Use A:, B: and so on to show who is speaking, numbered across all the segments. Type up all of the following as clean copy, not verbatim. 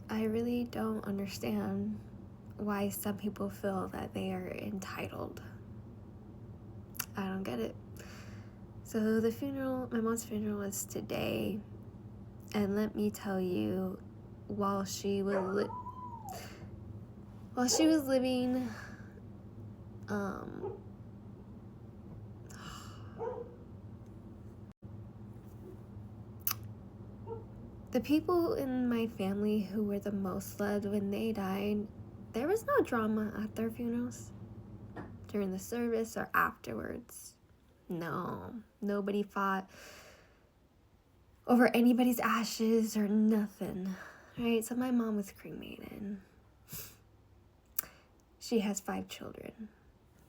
A: I really don't understand why some people feel that they are entitled. I don't get it. So the funeral, my mom's funeral was today, and let me tell you, while she was living, the people in my family who were the most loved when they died, there was no drama at their funerals, during the service or afterwards. No, nobody fought over anybody's ashes or nothing, right? So my mom was cremated. She has 5 children,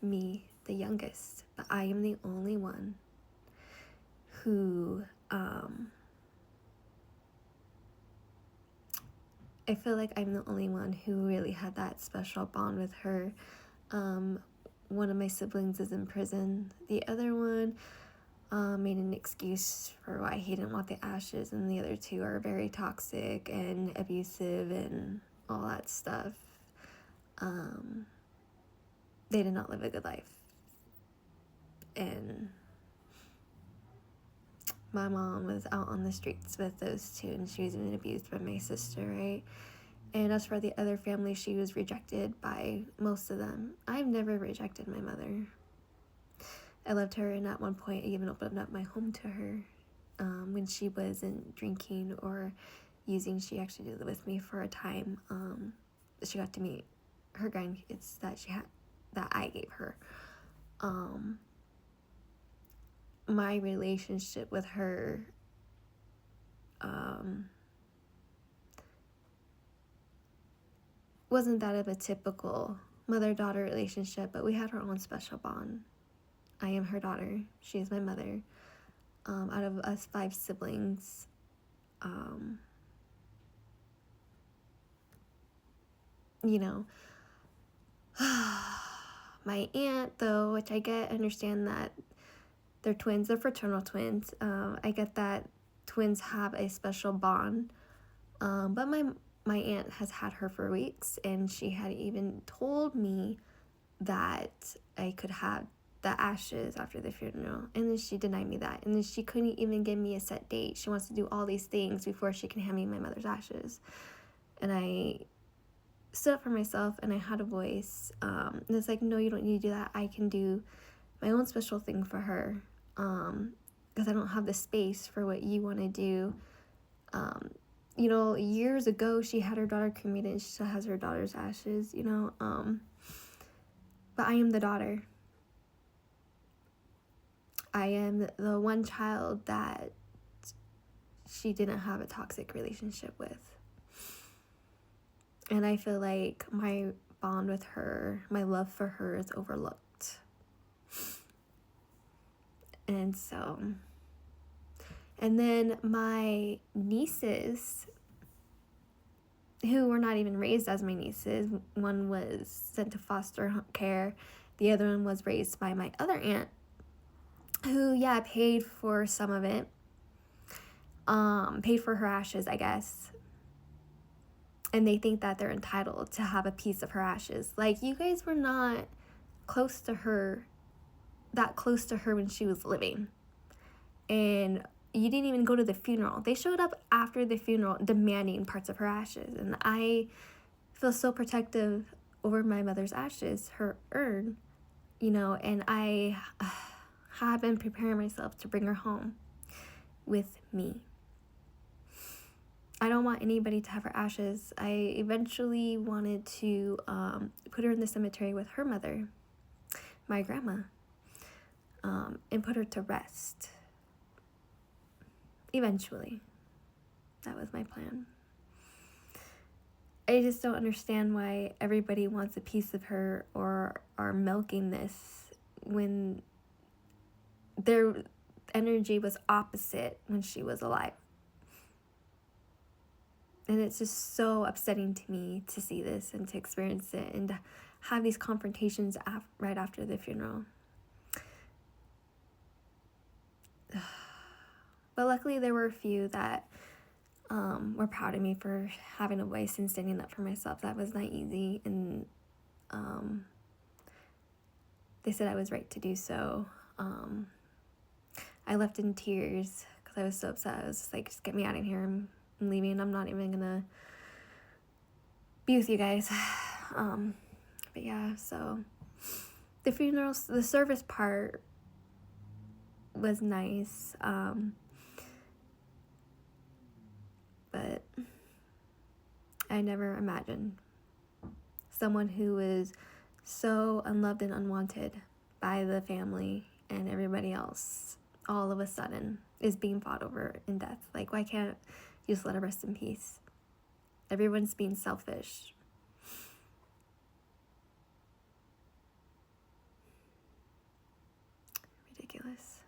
A: me, the youngest, but I am the only one who, I feel like I'm the only one who really had that special bond with her. One of my siblings is in prison. The other one made an excuse for why he didn't want the ashes, and the other 2 are very toxic and abusive and all that stuff. They did not live a good life. And my mom was out on the streets with those 2, and she was even abused by my sister, right? And as for the other family, she was rejected by most of them. I've never rejected my mother. I loved her, and at one point I even opened up my home to her. When she wasn't drinking or using, she actually lived with me for a time. She got to meet her grandkids that I gave her. My relationship with her wasn't that of a typical mother-daughter relationship, but we had our own special bond. I am her daughter. She is my mother. Out of us 5 siblings, my aunt, though, which I understand that they're twins, they're fraternal twins. I get that twins have a special bond. But my aunt has had her for weeks, and she had even told me that I could have the ashes after the funeral, and then she denied me that, and then she couldn't even give me a set date. She wants to do all these things before she can hand me my mother's ashes. And I stood up for myself, and I had a voice, and it's like, no, you don't need to do that. I can do my own special thing for her, because I don't have the space for what you want to do. Years ago, she had her daughter cremated, and she still has her daughter's ashes, but I am the daughter. I am the one child that she didn't have a toxic relationship with. And I feel like my bond with her, my love for her, is overlooked. And then my nieces, who were not even raised as my nieces, one was sent to foster care, the other one was raised by my other aunt, who, paid for some of it, paid for her ashes, I guess. And they think that they're entitled to have a piece of her ashes. Like, you guys were not close to her when she was living. And you didn't even go to the funeral. They showed up after the funeral demanding parts of her ashes. And I feel so protective over my mother's ashes, her urn, and I have been preparing myself to bring her home with me. I don't want anybody to have her ashes. I eventually wanted to put her in the cemetery with her mother, my grandma, and put her to rest. Eventually. That was my plan. I just don't understand why everybody wants a piece of her or are milking this when their energy was opposite when she was alive. And it's just so upsetting to me to see this and to experience it and to have these confrontations right after the funeral. But luckily there were a few that were proud of me for having a voice and standing up for myself. That was not easy, and they said I was right to do so. I left in tears because I was so upset. I was just like, just get me out of here. I'm leaving. I'm not even gonna be with you guys. But yeah, so the funeral, the service part was nice. But I never imagined someone who was so unloved and unwanted by the family and everybody else all of a sudden is being fought over in death. Like, why can't you just let her rest in peace? Everyone's being selfish. Ridiculous.